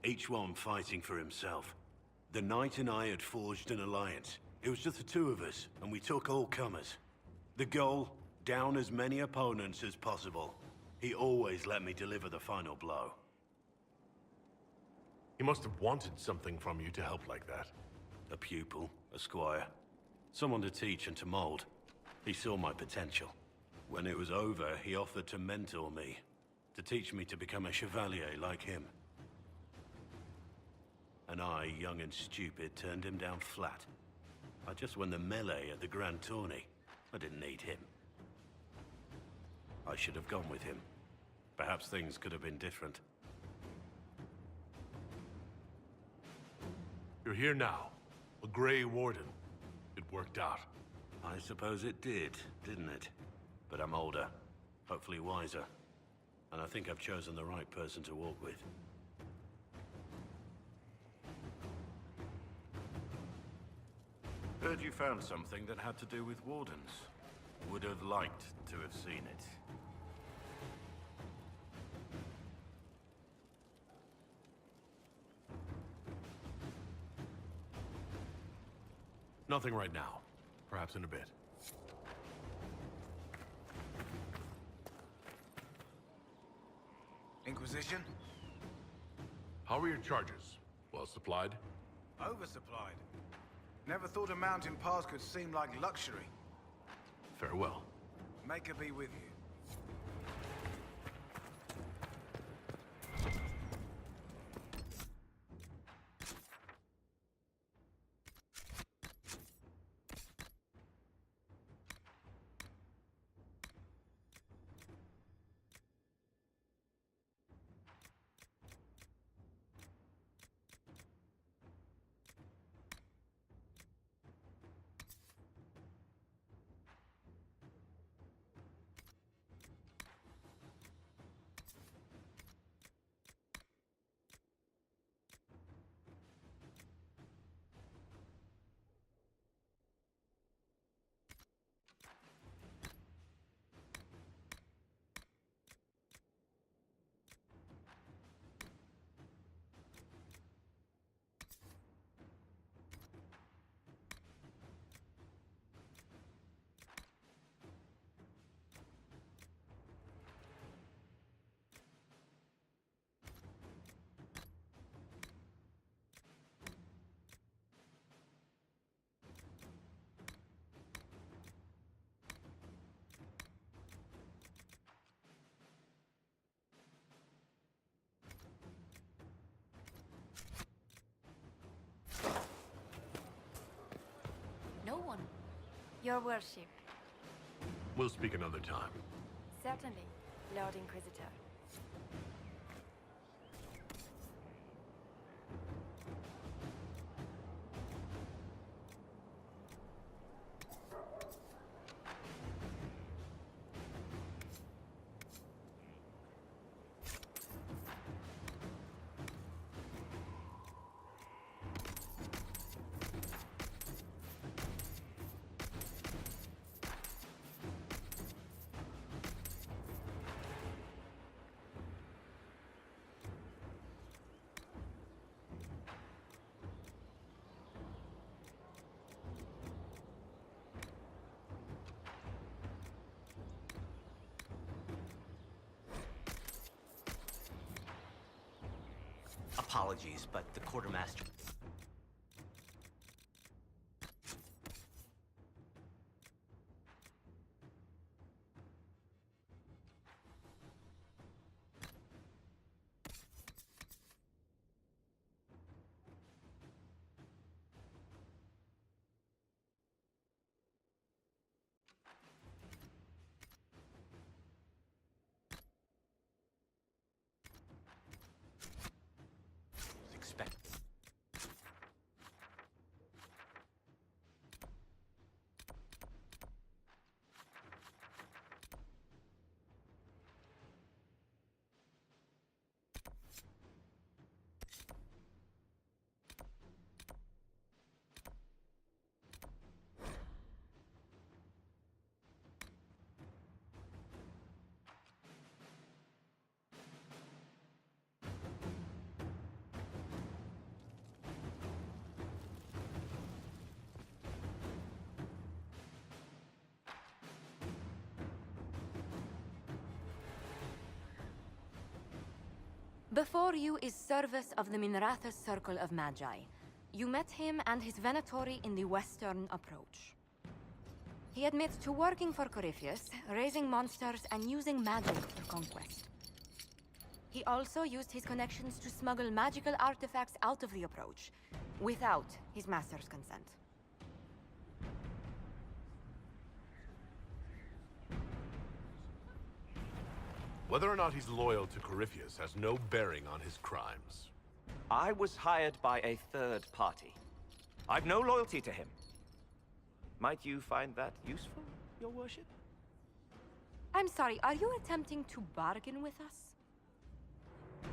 each one fighting for himself. The Knight and I had forged an alliance. It was just the two of us, and we took all comers. The goal, down as many opponents as possible. He always let me deliver the final blow. He must have wanted something from you to help like that. A pupil, a squire. Someone to teach and to mold. He saw my potential. When it was over, he offered to mentor me. To teach me to become a chevalier like him. And I, young and stupid, turned him down flat. I just won the melee at the Grand Tourney. I didn't need him. I should have gone with him. Perhaps things could have been different. You're here now. A Grey Warden. It worked out. I suppose it did, didn't it? But I'm older, hopefully wiser. And I think I've chosen the right person to walk with. Heard you found something that had to do with Wardens. Would have liked to have seen it. Nothing right now. Perhaps in a bit. Inquisition? How are your charges? Well supplied? Oversupplied. Never thought a mountain pass could seem like luxury. Farewell. Make her be with you. No one. Your worship. We'll speak another time. Certainly, Lord Inquisitor. Apologies, but the quartermaster... expect. Before you is Service of the Minrathous Circle of Magi. You met him and his Venatori in the Western Approach. He admits to working for Corypheus, raising monsters, and using magic for conquest. He also used his connections to smuggle magical artifacts out of the Approach, without his master's consent. Whether or not he's loyal to Corypheus has no bearing on his crimes. I was hired by a third party. I've no loyalty to him. Might you find that useful, your worship? I'm sorry, are you attempting to bargain with us?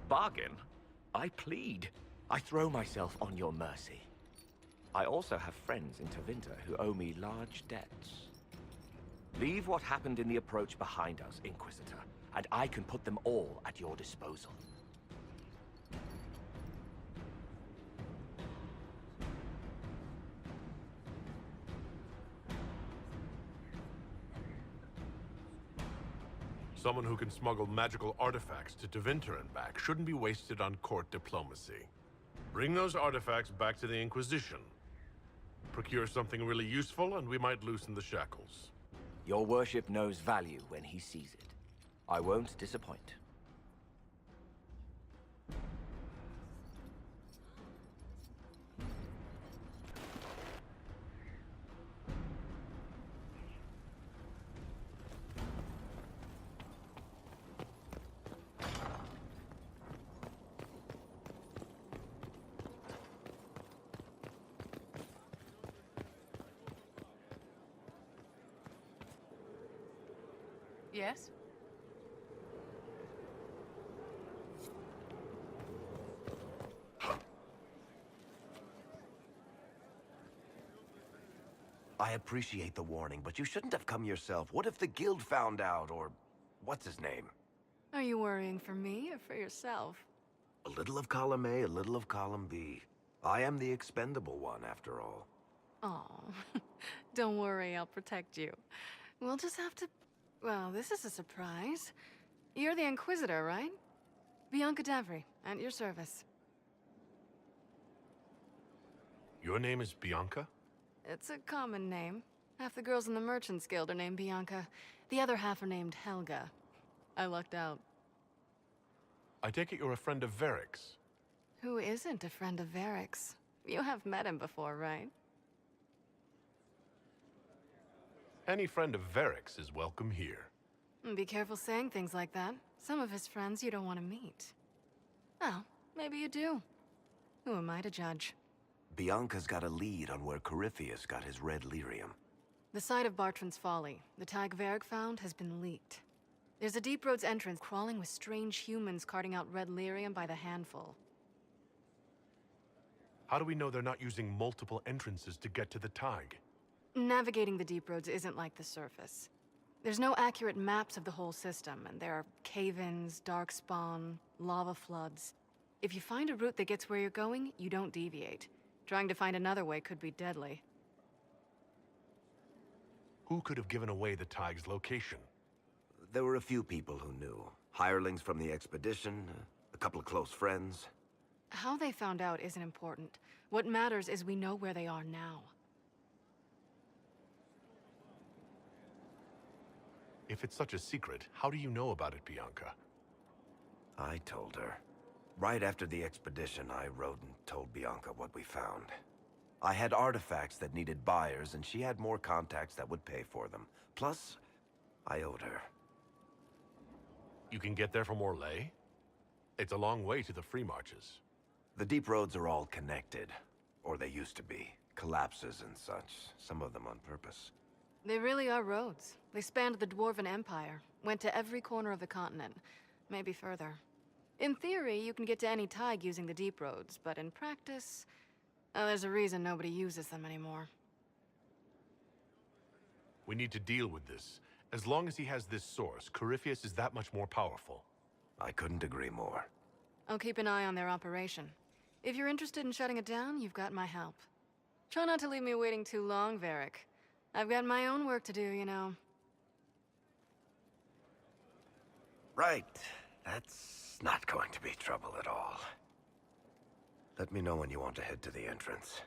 Bargain? I plead. I throw myself on your mercy. I also have friends in Tevinter who owe me large debts. Leave what happened in the Approach behind us, Inquisitor, and I can put them all at your disposal. Someone who can smuggle magical artifacts to Tevinter and back shouldn't be wasted on court diplomacy. Bring those artifacts back to the Inquisition. Procure something really useful, and we might loosen the shackles. Your worship knows value when he sees it. I won't disappoint. Yes? I appreciate the warning, but you shouldn't have come yourself. What if the guild found out, or what's his name? Are you worrying for me or for yourself? A little of column A, a little of column B. I am the expendable one, after all. Oh, don't worry, I'll protect you. We'll just have to... Well, this is a surprise. You're the Inquisitor, right? Bianca Davry, at your service. Your name is Bianca? It's a common name. Half the girls in the Merchants Guild are named Bianca. The other half are named Helga. I lucked out. I take it you're a friend of Varric's. Who isn't a friend of Varric's? You have met him before, right? Any friend of Varric's is welcome here. Be careful saying things like that. Some of his friends you don't want to meet. Well, maybe you do. Who am I to judge? Bianca's got a lead on where Corypheus got his red lyrium. The site of Bartran's Folly, the tag Varric found, has been leaked. There's a Deep Roads entrance crawling with strange humans carting out red lyrium by the handful. How do we know they're not using multiple entrances to get to the Tig? Navigating the Deep Roads isn't like the surface. There's no accurate maps of the whole system, and there are cave-ins, darkspawn, lava floods. If you find a route that gets where you're going, you don't deviate. Trying to find another way could be deadly. Who could have given away the Tig's location? There were a few people who knew. Hirelings from the expedition, a couple of close friends. How they found out isn't important. What matters is we know where they are now. If it's such a secret, how do you know about it, Bianca? I told her. Right after the expedition, I wrote and told Bianca what we found. I had artifacts that needed buyers, and she had more contacts that would pay for them. Plus, I owed her. You can get there from Orlais? It's a long way to the Free Marches. The deep roads are all connected. Or they used to be. Collapses and such. Some of them on purpose. They really are roads. They spanned the Dwarven Empire, went to every corner of the continent, maybe further. In theory, you can get to any Tig using the deep roads, but in practice, there's a reason nobody uses them anymore. We need to deal with this. As long as he has this source, Corypheus is that much more powerful. I couldn't agree more. I'll keep an eye on their operation. If you're interested in shutting it down, you've got my help. Try not to leave me waiting too long, Varric. I've got my own work to do, you know. Right. That's It's not going to be trouble at all. Let me know when you want to head to the entrance.